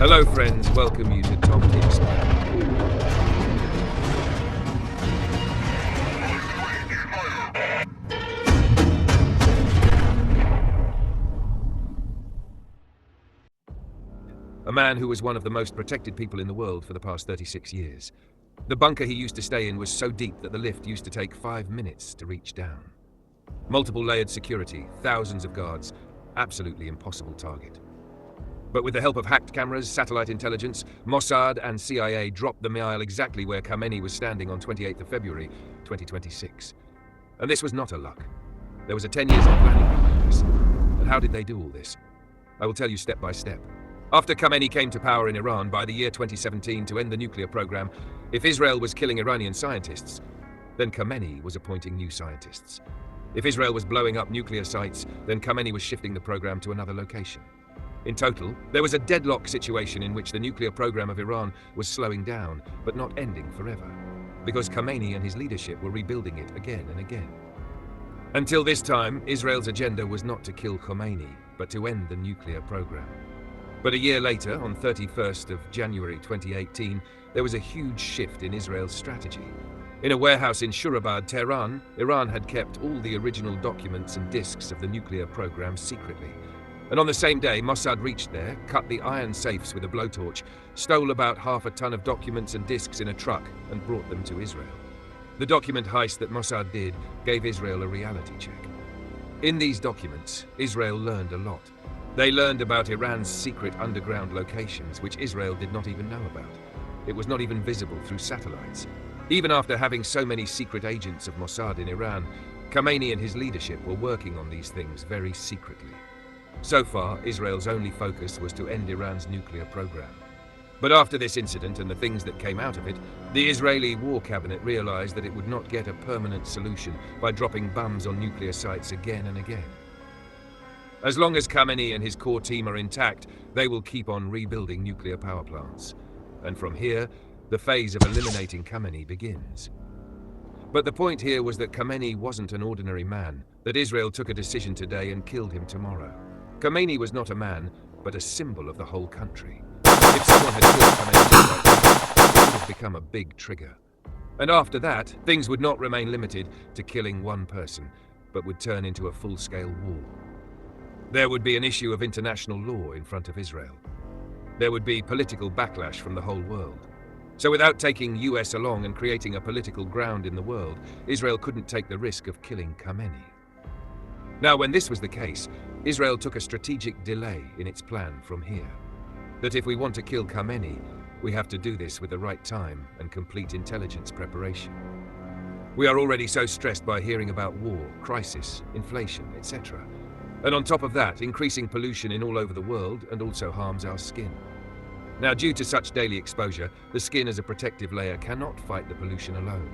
Hello friends, welcome you to Thomte Explained. A man who was one of the most protected people in the world for the past 36 years. The bunker he used to stay in was so deep that the lift used to take 5 minutes to reach down. Multiple layered security, thousands of guards, absolutely impossible target. But with the help of hacked cameras, satellite intelligence, Mossad and CIA dropped the missile exactly where Khamenei was standing on 28th of February, 2026. And this was not a luck. There was a 10 years of planning behind this. And how did they do all this? I will tell you step by step. After Khamenei came to power in Iran by the year 2017 to end the nuclear program, if Israel was killing Iranian scientists, then Khamenei was appointing new scientists. If Israel was blowing up nuclear sites, then Khamenei was shifting the program to another location. In total, there was a deadlock situation in which the nuclear program of Iran was slowing down, but not ending forever, because Khamenei and his leadership were rebuilding it again and again. Until this time, Israel's agenda was not to kill Khamenei, but to end the nuclear program. But a year later, on 31st of January 2018, there was a huge shift in Israel's strategy. In a warehouse in Shurabad, Tehran, Iran had kept all the original documents and disks of the nuclear program secretly. And on the same day, Mossad reached there, cut the iron safes with a blowtorch, stole about half a ton of documents and disks in a truck, and brought them to Israel. The document heist that Mossad did gave Israel a reality check. In these documents, Israel learned a lot. They learned about Iran's secret underground locations, which Israel did not even know about. It was not even visible through satellites. Even after having so many secret agents of Mossad in Iran, Khamenei and his leadership were working on these things very secretly. So far, Israel's only focus was to end Iran's nuclear program. But after this incident and the things that came out of it, the Israeli war cabinet realized that it would not get a permanent solution by dropping bombs on nuclear sites again and again. As long as Khamenei and his core team are intact, they will keep on rebuilding nuclear power plants. And from here, the phase of eliminating Khamenei begins. But the point here was that Khamenei wasn't an ordinary man, that Israel took a decision today and killed him tomorrow. Khamenei was not a man, but a symbol of the whole country. If someone had killed Khamenei just like that, it would have become a big trigger. And after that, things would not remain limited to killing one person, but would turn into a full-scale war. There would be an issue of international law in front of Israel. There would be political backlash from the whole world. So without taking US along and creating a political ground in the world, Israel couldn't take the risk of killing Khamenei. Now, when this was the case, Israel took a strategic delay in its plan from here. That if we want to kill Khamenei, we have to do this with the right time and complete intelligence preparation. We are already so stressed by hearing about war, crisis, inflation, etc. And on top of that, increasing pollution in all over the world and also harms our skin. Now, due to such daily exposure, the skin as a protective layer cannot fight the pollution alone.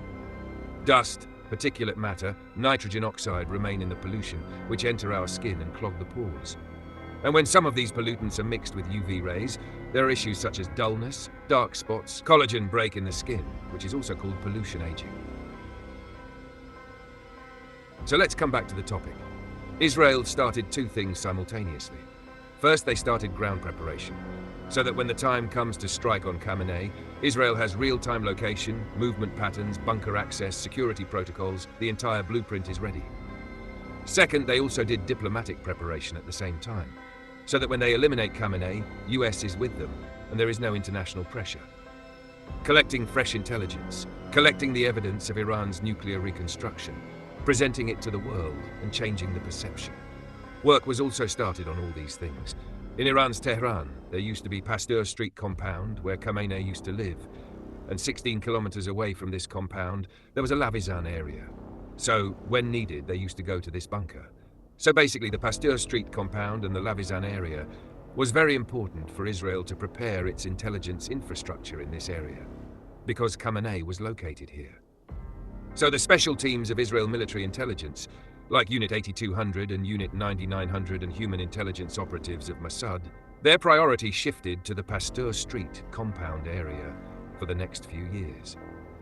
Dust, particulate matter, nitrogen oxide remain in the pollution, which enter our skin and clog the pores. And when some of these pollutants are mixed with UV rays, there are issues such as dullness, dark spots, collagen break in the skin, which is also called pollution aging. So let's come back to the topic. Israel started two things simultaneously. First, they started ground preparation, so that when the time comes to strike on Khamenei, Israel has real-time location, movement patterns, bunker access, security protocols, the entire blueprint is ready. Second, they also did diplomatic preparation at the same time, so that when they eliminate Khamenei, US is with them, and there is no international pressure. Collecting fresh intelligence, collecting the evidence of Iran's nuclear reconstruction, presenting it to the world and changing the perception. Work was also started on all these things. In Iran's Tehran, there used to be Pasteur Street compound where Khamenei used to live, and 16 kilometers away from this compound, there was a Lavizan area. So, when needed, they used to go to this bunker. So basically, the Pasteur Street compound and the Lavizan area was very important for Israel to prepare its intelligence infrastructure in this area, because Khamenei was located here. So the special teams of Israel military intelligence, like Unit 8200 and Unit 9900 and human intelligence operatives of Mossad, their priority shifted to the Pasteur Street compound area for the next few years.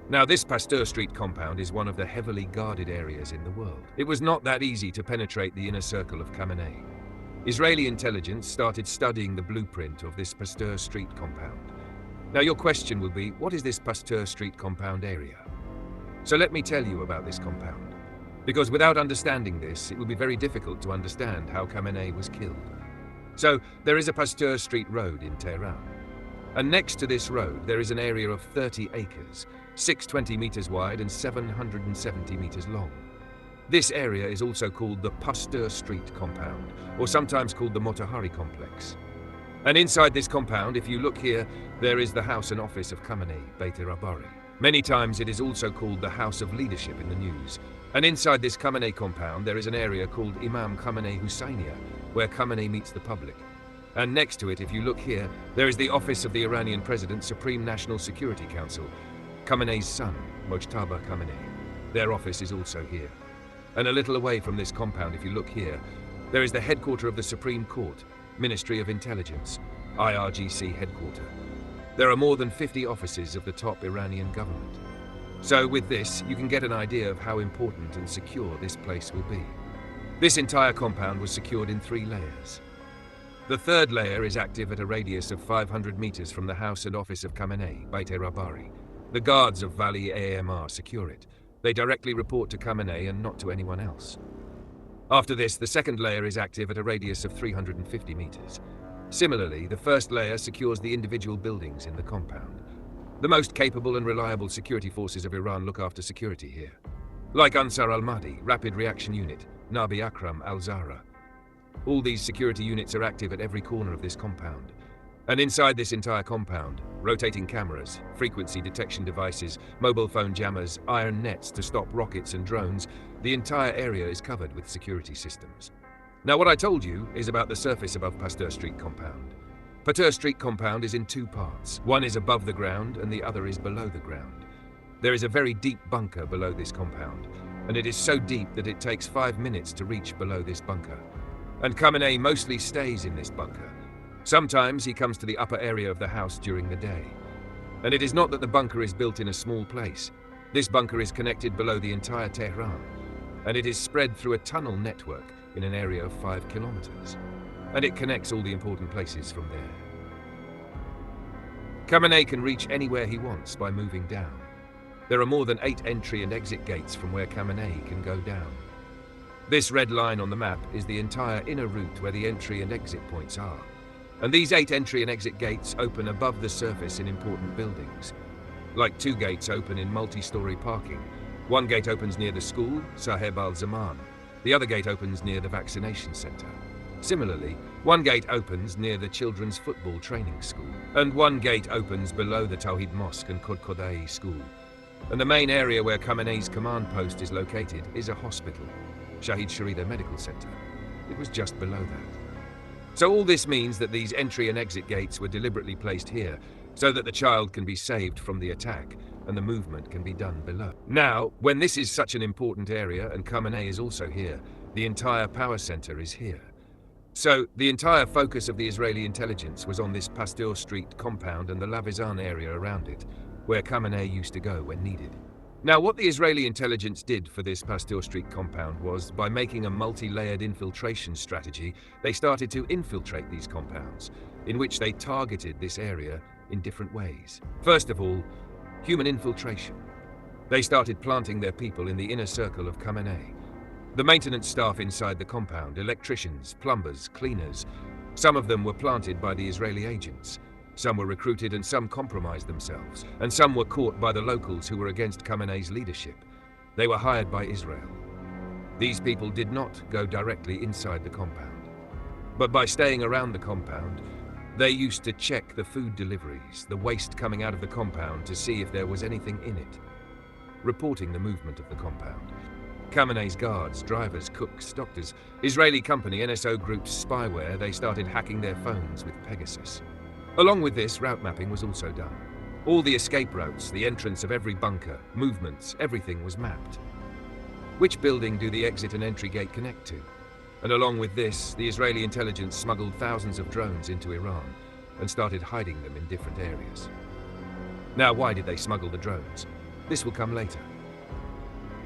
Now, this Pasteur Street compound is one of the heavily guarded areas in the world. It was not that easy to penetrate the inner circle of Khamenei. Israeli intelligence started studying the blueprint of this Pasteur Street compound. Now your question will be, what is this Pasteur Street compound area? So let me tell you about this compound. Because without understanding this, it will be very difficult to understand how Khamenei was killed. So there is a Pasteur Street road in Tehran. And next to this road, there is an area of 30 acres, 620 meters wide and 770 meters long. This area is also called the Pasteur Street compound, or sometimes called the Motahari complex. And inside this compound, if you look here, there is the house and office of Khamenei, Beit Rabari. Many times it is also called the House of Leadership in the news. And inside this Khamenei compound, there is an area called Imam Khamenei Husseiniya, where Khamenei meets the public. And next to it, if you look here, there is the office of the Iranian President's Supreme National Security Council, Khamenei's son, Mojtaba Khamenei. Their office is also here. And a little away from this compound, if you look here, there is the headquarters of the Supreme Court, Ministry of Intelligence, IRGC headquarters. There are more than 50 offices of the top Iranian government. So with this, you can get an idea of how important and secure this place will be. This entire compound was secured in 3 layers. The third layer is active at a radius of 500 meters from the house and office of Khamenei, Beit Rabari. The guards of Vali AMR secure it. They directly report to Khamenei and not to anyone else. After this, the second layer is active at a radius of 350 meters. Similarly, the first layer secures the individual buildings in the compound. The most capable and reliable security forces of Iran look after security here. Like Ansar al-Mahdi, Rapid Reaction Unit, Nabi Akram al-Zahra. All these security units are active at every corner of this compound. And inside this entire compound, rotating cameras, frequency detection devices, mobile phone jammers, iron nets to stop rockets and drones, the entire area is covered with security systems. Now what I told you is about the surface above Pasteur Street compound. Pasteur Street compound is in 2 parts. One is above the ground and the other is below the ground. There is a very deep bunker below this compound, and it is so deep that it takes 5 minutes to reach below this bunker. And Khamenei mostly stays in this bunker. Sometimes he comes to the upper area of the house during the day. And it is not that the bunker is built in a small place. This bunker is connected below the entire Tehran, and it is spread through a tunnel network in an area of 5 kilometers. And it connects all the important places from there. Khamenei can reach anywhere he wants by moving down. There are more than 8 entry and exit gates from where Khamenei can go down. This red line on the map is the entire inner route where the entry and exit points are. And these 8 entry and exit gates open above the surface in important buildings. Like 2 gates open in multi-story parking. One gate opens near the school, Saheb al-Zaman. The other gate opens near the vaccination center. Similarly, one gate opens near the children's football training school. And one gate opens below the Tawhid Mosque and Kodkodai school. And the main area where Khamenei's command post is located is a hospital, Shahid Sharida Medical Center. It was just below that. So all this means that these entry and exit gates were deliberately placed here so that the child can be saved from the attack and the movement can be done below. Now, when this is such an important area and Khamenei is also here, the entire power center is here. So the entire focus of the Israeli intelligence was on this Pasteur Street compound and the Lavizan area around it, where Khamenei used to go when needed. Now, what the Israeli intelligence did for this Pasteur Street compound was, by making a multi-layered infiltration strategy, they started to infiltrate these compounds, in which they targeted this area in different ways. First of all, human infiltration. They started planting their people in the inner circle of Khamenei. The maintenance staff inside the compound, electricians, plumbers, cleaners, some of them were planted by the Israeli agents. Some were recruited and some compromised themselves, and some were caught by the locals who were against Khamenei's leadership. They were hired by Israel. These people did not go directly inside the compound, but by staying around the compound, they used to check the food deliveries, the waste coming out of the compound to see if there was anything in it, reporting the movement of the compound. Khamenei's guards, drivers, cooks, doctors, Israeli company NSO Group's spyware, they started hacking their phones with Pegasus. Along with this, route mapping was also done. All the escape routes, the entrance of every bunker, movements, everything was mapped. Which building do the exit and entry gate connect to? And along with this, the Israeli intelligence smuggled thousands of drones into Iran and started hiding them in different areas. Now, why did they smuggle the drones? This will come later,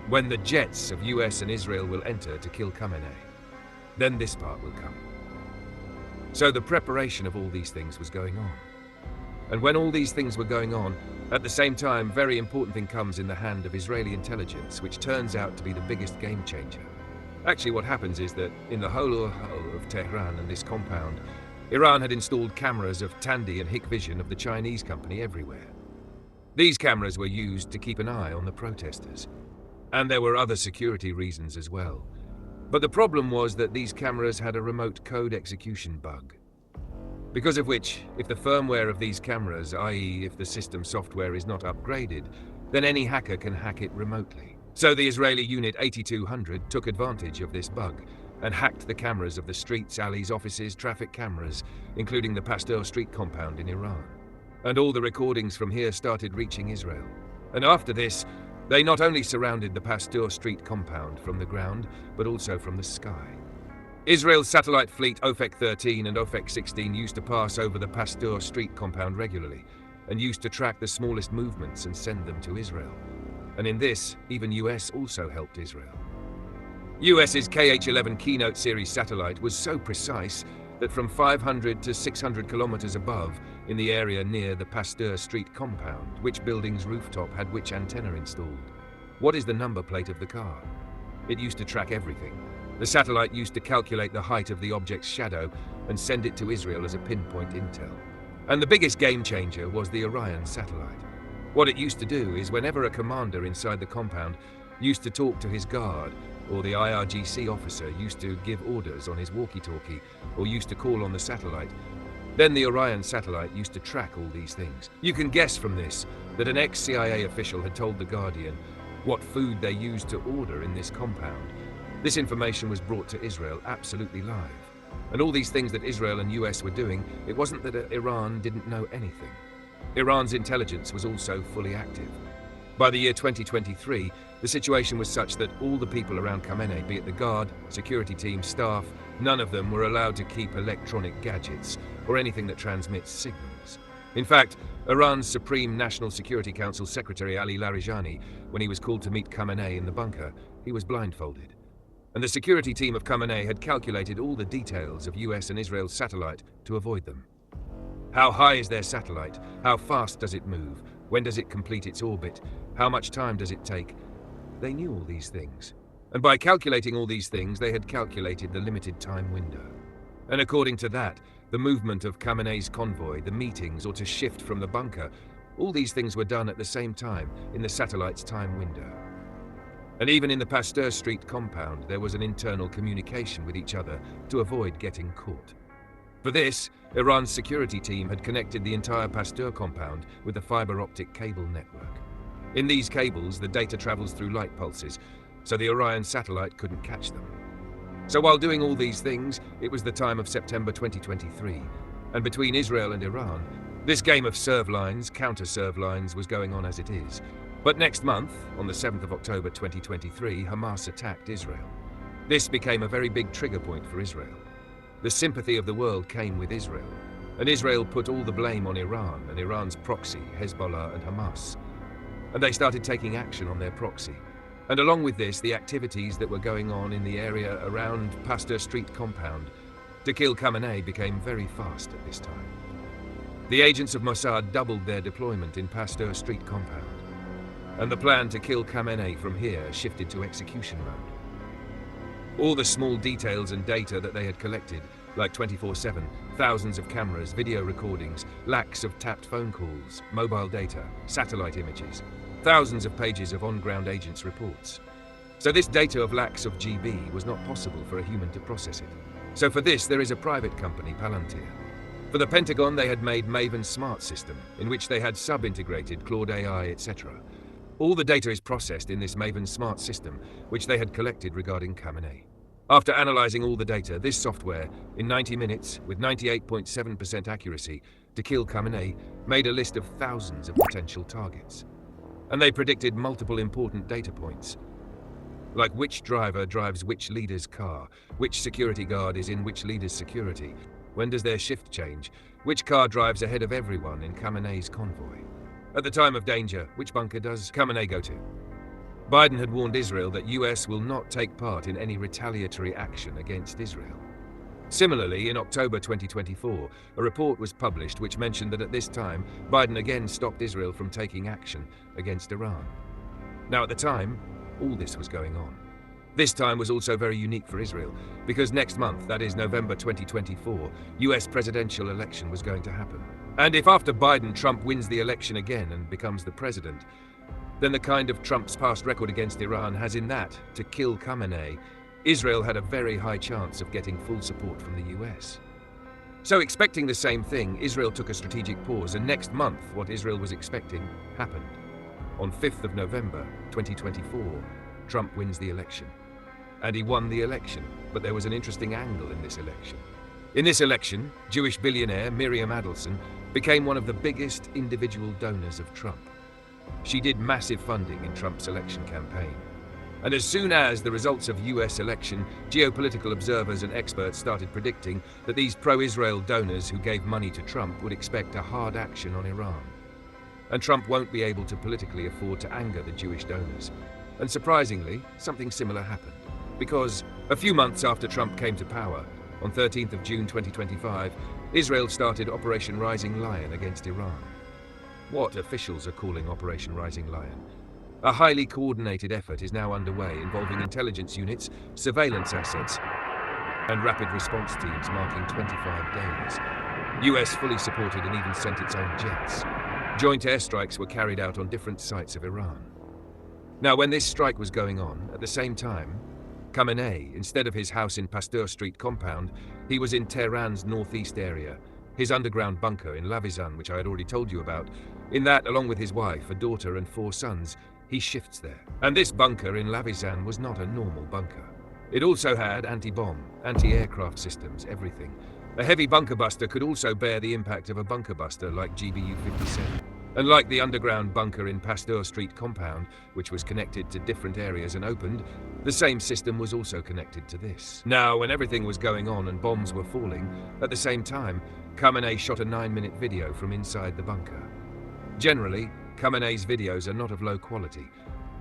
when the jets of US and Israel will enter to kill Khamenei. Then this part will come. So the preparation of all these things was going on. And when all these things were going on, at the same time, very important thing comes in the hand of Israeli intelligence, which turns out to be the biggest game changer. Actually, what happens is that in the whole of Tehran and this compound, Iran had installed cameras of Thomte and Hikvision of the Chinese company everywhere. These cameras were used to keep an eye on the protesters. And there were other security reasons as well. But the problem was that these cameras had a remote code execution bug. Because of which, if the firmware of these cameras, i.e. if the system software is not upgraded, then any hacker can hack it remotely. So the Israeli Unit 8200 took advantage of this bug and hacked the cameras of the streets, alleys, offices, traffic cameras, including the Pasteur Street compound in Iran. And all the recordings from here started reaching Israel. And after this, they not only surrounded the Pasteur Street compound from the ground, but also from the sky. Israel's satellite fleet OFEC 13 and OFEC 16 used to pass over the Pasteur Street compound regularly, and used to track the smallest movements and send them to Israel. And in this, even US also helped Israel. US's KH-11 Keynote series satellite was so precise that from 500 to 600 kilometers above, in the area near the Pasteur Street compound, which building's rooftop had which antenna installed. What is the number plate of the car? It used to track everything. The satellite used to calculate the height of the object's shadow and send it to Israel as a pinpoint intel. And the biggest game changer was the Orion satellite. What it used to do is whenever a commander inside the compound used to talk to his guard, or the IRGC officer used to give orders on his walkie-talkie, or used to call on the satellite, then the Orion satellite used to track all these things. You can guess from this that an ex-CIA official had told The Guardian what food they used to order in this compound. This information was brought to Israel absolutely live. And all these things that Israel and US were doing, it wasn't that Iran didn't know anything. Iran's intelligence was also fully active. By the year 2023, the situation was such that all the people around Khamenei, be it the guard, security team, staff, none of them were allowed to keep electronic gadgets or anything that transmits signals. In fact, Iran's Supreme National Security Council Secretary Ali Larijani, when he was called to meet Khamenei in the bunker, he was blindfolded. And the security team of Khamenei had calculated all the details of US and Israel's satellite to avoid them. How high is their satellite? How fast does it move? When does it complete its orbit? How much time does it take? They knew all these things. And by calculating all these things, they had calculated the limited time window. And according to that, the movement of Khamenei's convoy, the meetings, or to shift from the bunker, all these things were done at the same time in the satellite's time window. And even in the Pasteur Street compound, there was an internal communication with each other to avoid getting caught. For this, Iran's security team had connected the entire Pasteur compound with a fiber optic cable network. In these cables, the data travels through light pulses, so the Orion satellite couldn't catch them. So while doing all these things, it was the time of September 2023, and between Israel and Iran, this game of serve lines, counter-serve lines was going on as it is. But next month, on the 7th of October 2023, Hamas attacked Israel. This became a very big trigger point for Israel. The sympathy of the world came with Israel, and Israel put all the blame on Iran and Iran's proxy, Hezbollah and Hamas. And they started taking action on their proxy. And along with this, the activities that were going on in the area around Pasteur Street compound to kill Khamenei became very fast at this time. The agents of Mossad doubled their deployment in Pasteur Street compound, and the plan to kill Khamenei from here shifted to execution mode. All the small details and data that they had collected, like 24/7, thousands of cameras, video recordings, lakhs of tapped phone calls, mobile data, satellite images, thousands of pages of on-ground agents' reports. So this data of lakhs of GB was not possible for a human to process it. So for this, there is a private company, Palantir. For the Pentagon, they had made Maven Smart System, in which they had sub-integrated Claude AI, etc. All the data is processed in this Maven Smart System, which they had collected regarding Khamenei. After analyzing all the data, this software, in 90 minutes, with 98.7% accuracy, to kill Khamenei, made a list of thousands of potential targets. And they predicted multiple important data points, like which driver drives which leader's car, which security guard is in which leader's security, when does their shift change, which car drives ahead of everyone in Khamenei's convoy. At the time of danger, which bunker does Khamenei go to? Biden had warned Israel that US will not take part in any retaliatory action against Israel. Similarly, in October 2024, a report was published which mentioned that at this time, Biden again stopped Israel from taking action against Iran. Now, at the time, all this was going on. This time was also very unique for Israel, because next month, that is November 2024, US presidential election was going to happen. And if after Biden, Trump wins the election again and becomes the president, then the kind of Trump's past record against Iran has in that, to kill Khamenei, Israel had a very high chance of getting full support from the US. So expecting the same thing, Israel took a strategic pause, and next month, what Israel was expecting happened. On 5th of November 2024, Trump wins the election. And he won the election, but there was an interesting angle in this election. In this election, Jewish billionaire Miriam Adelson became one of the biggest individual donors of Trump. She did massive funding in Trump's election campaign. And as soon as the results of US election, geopolitical observers and experts started predicting that these pro-Israel donors who gave money to Trump would expect a hard action on Iran. And Trump won't be able to politically afford to anger the Jewish donors. And surprisingly, something similar happened. Because a few months after Trump came to power, on 13th of June 2025, Israel started Operation Rising Lion against Iran. What officials are calling Operation Rising Lion? A highly coordinated effort is now underway involving intelligence units, surveillance assets, and rapid response teams marking 25 days. US fully supported and even sent its own jets. Joint airstrikes were carried out on different sites of Iran. Now, when this strike was going on, at the same time, Khamenei, instead of his house in Pasteur Street compound, he was in Tehran's northeast area, his underground bunker in Lavizan, which I had already told you about. In that, along with his wife, a daughter and 4 sons, he shifts there. And this bunker in Lavizan was not a normal bunker. It also had anti-bomb, anti-aircraft systems, everything. A heavy bunker buster could also bear the impact of a bunker buster like GBU-57. And like the underground bunker in Pasteur Street compound, which was connected to different areas and opened, the same system was also connected to this. Now, when everything was going on and bombs were falling, at the same time, Khamenei shot a 9-minute video from inside the bunker. Generally, Khamenei's videos are not of low quality,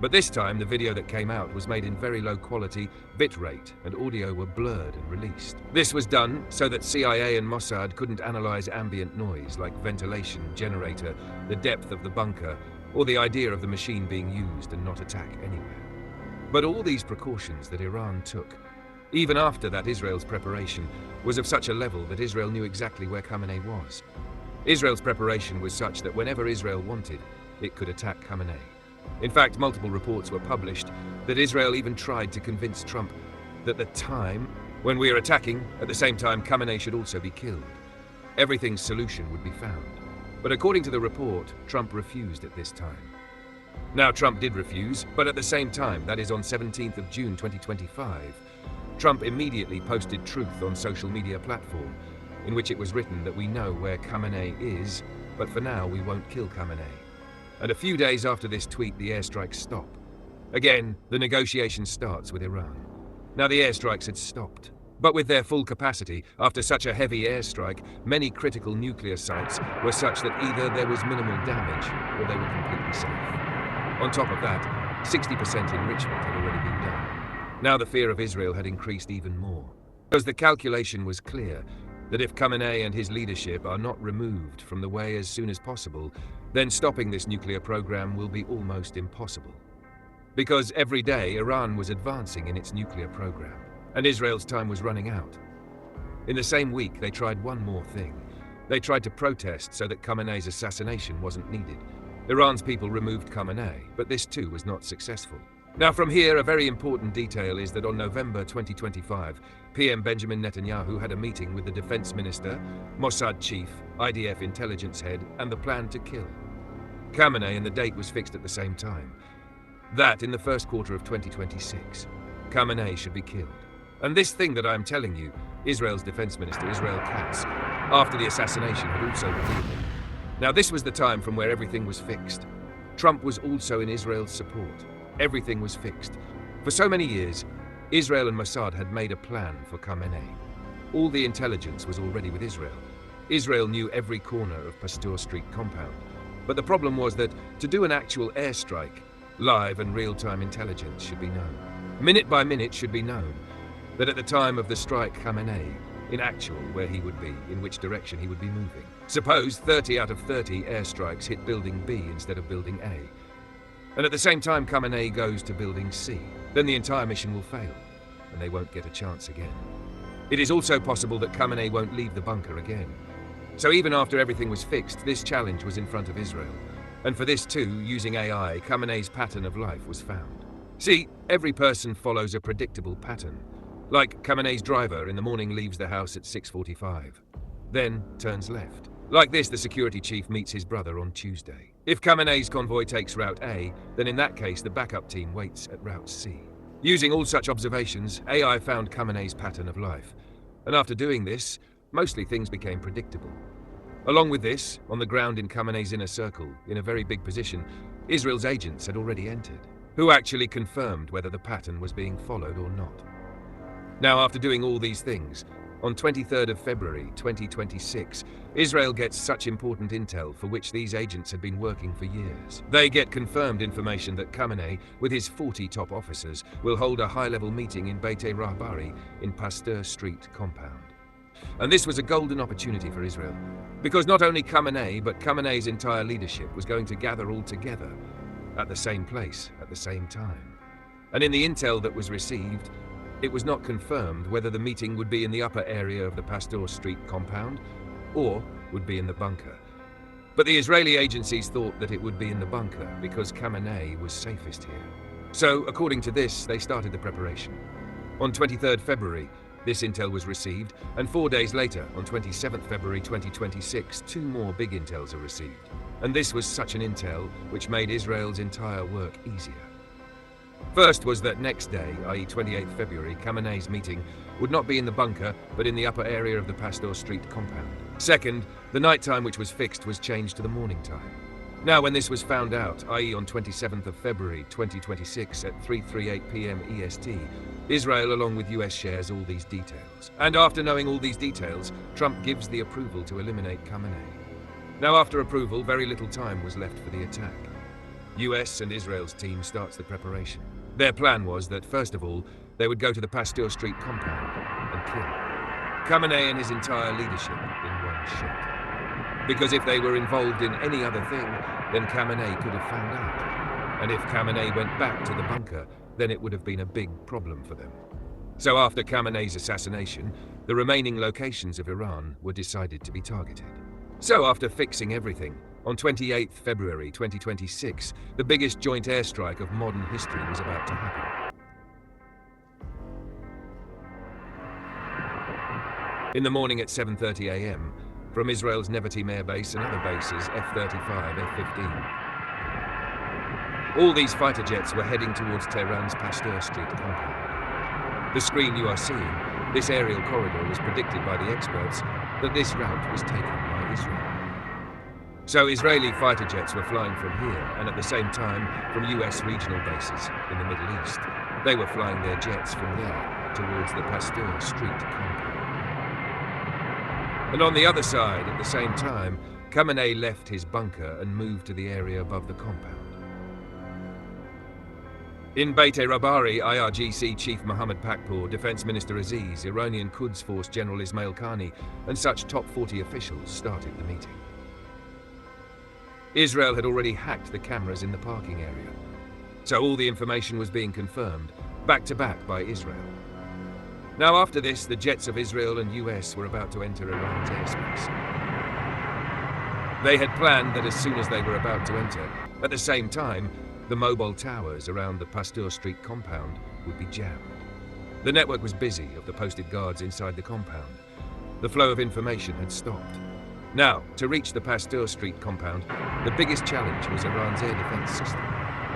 but this time the video that came out was made in very low quality, bitrate, and audio were blurred and released. This was done so that CIA and Mossad couldn't analyze ambient noise like ventilation, generator, the depth of the bunker, or the idea of the machine being used and not attack anywhere. But all these precautions that Iran took, even after that Israel's preparation, was of such a level that Israel knew exactly where Khamenei was. Israel's preparation was such that whenever Israel wanted, it could attack Khamenei. In fact, multiple reports were published that Israel even tried to convince Trump that the time when we are attacking, at the same time Khamenei should also be killed. Everything's solution would be found. But according to the report, Trump refused at this time. Now, Trump did refuse, but at the same time, that is on 17th of June 2025, Trump immediately posted truth on social media platform, in which it was written that we know where Khamenei is, but for now we won't kill Khamenei. And a few days after this tweet, the airstrikes stop. Again, the negotiation starts with Iran. Now, the airstrikes had stopped. But with their full capacity, after such a heavy airstrike, many critical nuclear sites were such that either there was minimal damage or they were completely safe. On top of that, 60% enrichment had already been done. Now the fear of Israel had increased even more, because the calculation was clear that if Khamenei and his leadership are not removed from the way as soon as possible, then stopping this nuclear program will be almost impossible. Because every day Iran was advancing in its nuclear program, and Israel's time was running out. In the same week, they tried one more thing. They tried to protest so that Khamenei's assassination wasn't needed. Iran's people removed Khamenei, but this too was not successful. Now from here, a very important detail is that on November 2025, PM Benjamin Netanyahu had a meeting with the defense minister, Mossad chief, IDF intelligence head, and the plan to kill Khamenei, and the date was fixed at the same time. That in the first quarter of 2026, Khamenei should be killed. And this thing that I'm telling you, Israel's defense minister, Israel Katz, after the assassination had also revealed it. Now this was the time from where everything was fixed. Trump was also in Israel's support. Everything was fixed. For so many years, Israel and Mossad had made a plan for Khamenei. All the intelligence was already with Israel. Israel knew every corner of Pasteur Street compound. But the problem was that to do an actual airstrike, live and real-time intelligence should be known. Minute by minute should be known that at the time of the strike, Khamenei in actual where he would be, in which direction he would be moving. Suppose 30 out of 30 airstrikes hit Building B instead of Building A. And at the same time Khamenei goes to Building C. Then the entire mission will fail, and they won't get a chance again. It is also possible that Khamenei won't leave the bunker again. So even after everything was fixed, this challenge was in front of Israel. And for this too, using AI, Khamenei's pattern of life was found. See, every person follows a predictable pattern. Like Khamenei's driver in the morning leaves the house at 6:45, then turns left. Like this, the security chief meets his brother on Tuesday. If Khamenei's convoy takes Route A, then in that case the backup team waits at Route C. Using all such observations, AI found Khamenei's pattern of life. And after doing this, mostly things became predictable. Along with this, on the ground in Khamenei's inner circle, in a very big position, Israel's agents had already entered, who actually confirmed whether the pattern was being followed or not. Now, after doing all these things, on 23rd of February 2026, Israel gets such important intel for which these agents had been working for years. They get confirmed information that Khamenei, with his 40 top officers, will hold a high-level meeting in Beit Rahbari in Pasteur Street compound. And this was a golden opportunity for Israel, because not only Khamenei, but Khamenei's entire leadership was going to gather all together at the same place at the same time. And in the intel that was received, it was not confirmed whether the meeting would be in the upper area of the Pasteur Street compound or would be in the bunker. But the Israeli agencies thought that it would be in the bunker because Khamenei was safest here. So, according to this, they started the preparation. On 23rd February, this intel was received, and 4 days later, on 27th February 2026, 2 more big intels are received. And this was such an intel which made Israel's entire work easier. First was that next day, i.e. 28th February, Khamenei's meeting would not be in the bunker, but in the upper area of the Pasteur Street compound. Second, the night time which was fixed was changed to the morning time. Now, when this was found out, i.e. on 27th of February 2026 at 3:38 p.m. EST, Israel along with US shares all these details. And after knowing all these details, Trump gives the approval to eliminate Khamenei. Now, after approval, very little time was left for the attack. US and Israel's team starts the preparation. Their plan was that, first of all, they would go to the Pasteur Street compound and kill Khamenei and his entire leadership in one shot. Because if they were involved in any other thing, then Khamenei could have found out. And if Khamenei went back to the bunker, then it would have been a big problem for them. So after Khamenei's assassination, the remaining locations of Iran were decided to be targeted. So after fixing everything, on 28th February 2026, the biggest joint airstrike of modern history was about to happen. In the morning at 7:30 a.m., from Israel's Nevatim Air Base and other bases, F-35, F-15. All these fighter jets were heading towards Tehran's Pasteur Street compound. The screen you are seeing, this aerial corridor, was predicted by the experts that this route was taken by Israel. So Israeli fighter jets were flying from here, and at the same time from US regional bases in the Middle East. They were flying their jets from there towards the Pasteur Street compound. And on the other side, at the same time, Khamenei left his bunker and moved to the area above the compound. In Beit Rahbari, IRGC Chief Mohammed Pakpour, Defense Minister Aziz, Iranian Quds Force General Ismail Khani, and such top 40 officials started the meeting. Israel had already hacked the cameras in the parking area, so all the information was being confirmed, back to back by Israel. Now after this, the jets of Israel and US were about to enter Iran's airspace. They had planned that as soon as they were about to enter, at the same time, the mobile towers around the Pasteur Street compound would be jammed. The network was busy of the posted guards inside the compound. The flow of information had stopped. Now, to reach the Pasteur Street compound, the biggest challenge was Iran's air defense system.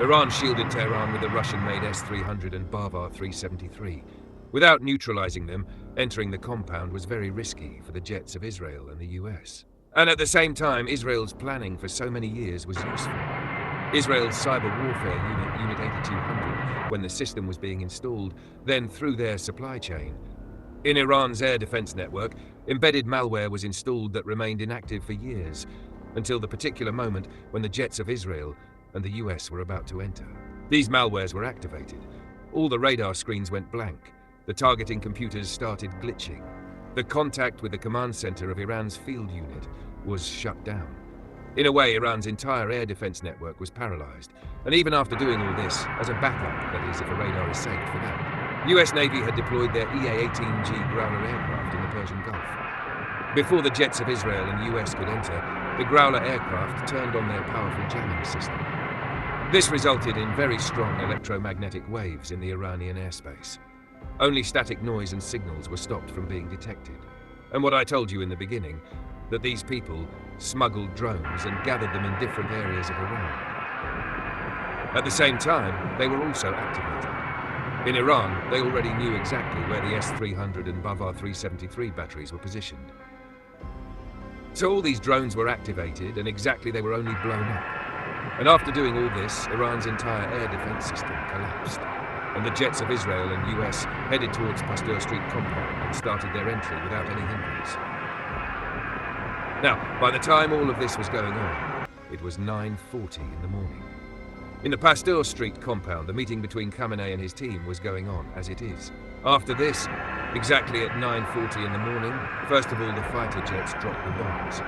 Iran shielded Tehran with the Russian-made S-300 and Bavar 373. Without neutralizing them, entering the compound was very risky for the jets of Israel and the US. And at the same time, Israel's planning for so many years was useful. Israel's cyber warfare unit, Unit 8200, when the system was being installed, then through their supply chain. In Iran's air defense network, embedded malware was installed that remained inactive for years, until the particular moment when the jets of Israel and the US were about to enter. These malwares were activated. All the radar screens went blank. The targeting computers started glitching. The contact with the command center of Iran's field unit was shut down. In a way, Iran's entire air defense network was paralyzed, and even after doing all this, as a backup, that is, if a radar is saved for that, US Navy had deployed their EA-18G Growler aircraft in the Persian Gulf. Before the jets of Israel and US could enter, the Growler aircraft turned on their powerful jamming system. This resulted in very strong electromagnetic waves in the Iranian airspace. Only static noise and signals were stopped from being detected. And what I told you in the beginning, that these people smuggled drones and gathered them in different areas of Iran. At the same time, they were also activated. In Iran, they already knew exactly where the S-300 and Bavar 373 batteries were positioned. So all these drones were activated, and exactly they were only blown up. And after doing all this, Iran's entire air defense system collapsed, and the jets of Israel and US headed towards Pasteur Street compound and started their entry without any hindrance. Now, by the time all of this was going on, it was 9:40 in the morning. In the Pasteur Street compound, the meeting between Khamenei and his team was going on, as it is. After this, exactly at 9:40 in the morning, first of all the fighter jets dropped the bombs.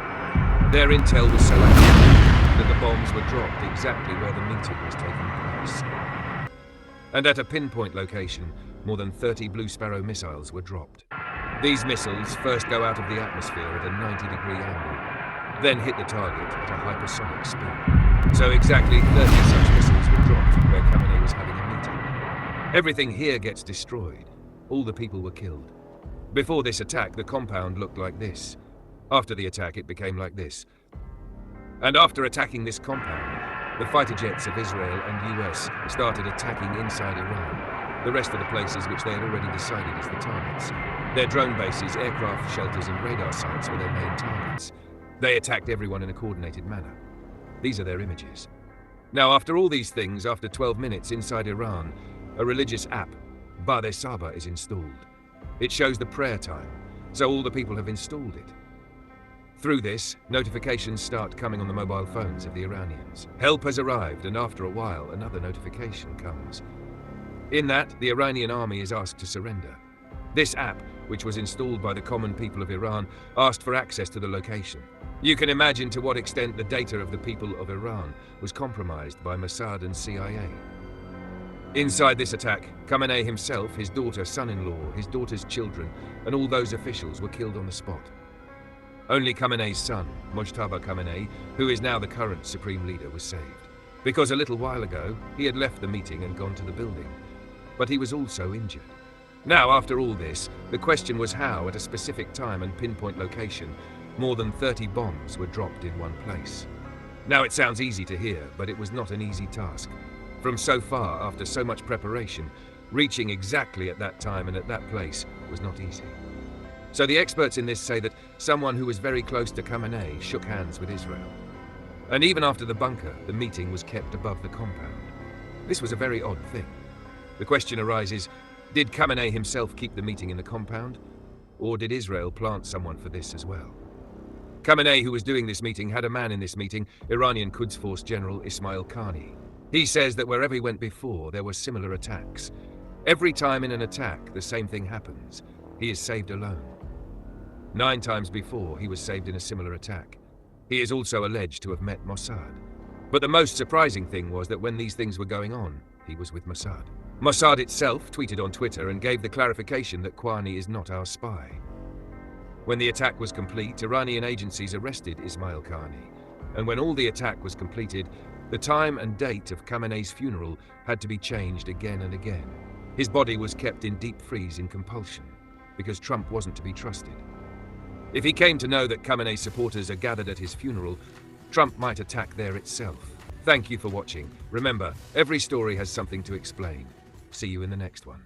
Their intel was so accurate that the bombs were dropped exactly where the meeting was taking place. And at a pinpoint location, more than 30 Blue Sparrow missiles were dropped. These missiles first go out of the atmosphere at a 90-degree angle, then hit the target at a hypersonic speed. So exactly 30 such missiles were dropped where Khamenei was having a meeting. Everything here gets destroyed. All the people were killed. Before this attack, the compound looked like this. After the attack, it became like this. And after attacking this compound, the fighter jets of Israel and US started attacking inside Iran, the rest of the places which they had already decided as the targets. Their drone bases, aircraft shelters and radar sites were their main targets. They attacked everyone in a coordinated manner. These are their images. Now, after all these things, after 12 minutes inside Iran, a religious app, Bade Saba, is installed. It shows the prayer time, so all the people have installed it. Through this, notifications start coming on the mobile phones of the Iranians. Help has arrived, and after a while, another notification comes. In that, the Iranian army is asked to surrender. This app, which was installed by the common people of Iran, asked for access to the location. You can imagine to what extent the data of the people of Iran was compromised by Mossad and CIA. Inside this attack, Khamenei himself, his daughter, son-in-law, his daughter's children, and all those officials were killed on the spot. Only Khamenei's son, Mojtaba Khamenei, who is now the current supreme leader, was saved. Because a little while ago, he had left the meeting and gone to the building. But he was also injured. Now, after all this, the question was how, at a specific time and pinpoint location, more than 30 bombs were dropped in one place. Now, it sounds easy to hear, but it was not an easy task. From so far, after so much preparation, reaching exactly at that time and at that place was not easy. So the experts in this say that someone who was very close to Khamenei shook hands with Israel. And even after the bunker, the meeting was kept above the compound. This was a very odd thing. The question arises, did Khamenei himself keep the meeting in the compound? Or did Israel plant someone for this as well? Khamenei, who was doing this meeting, had a man in this meeting, Iranian Quds Force General Ismail Khani. He says that wherever he went before, there were similar attacks. Every time in an attack, the same thing happens. He is saved alone. 9 times before, he was saved in a similar attack. He is also alleged to have met Mossad. But the most surprising thing was that when these things were going on, he was with Mossad. Mossad itself tweeted on Twitter and gave the clarification that Khani is not our spy. When the attack was complete, Iranian agencies arrested Ismail Khani. And when all the attack was completed, the time and date of Khamenei's funeral had to be changed again and again. His body was kept in deep freeze in compulsion, because Trump wasn't to be trusted. If he came to know that Khamenei supporters are gathered at his funeral, Trump might attack there itself. Thank you for watching. Remember, every story has something to explain. See you in the next one.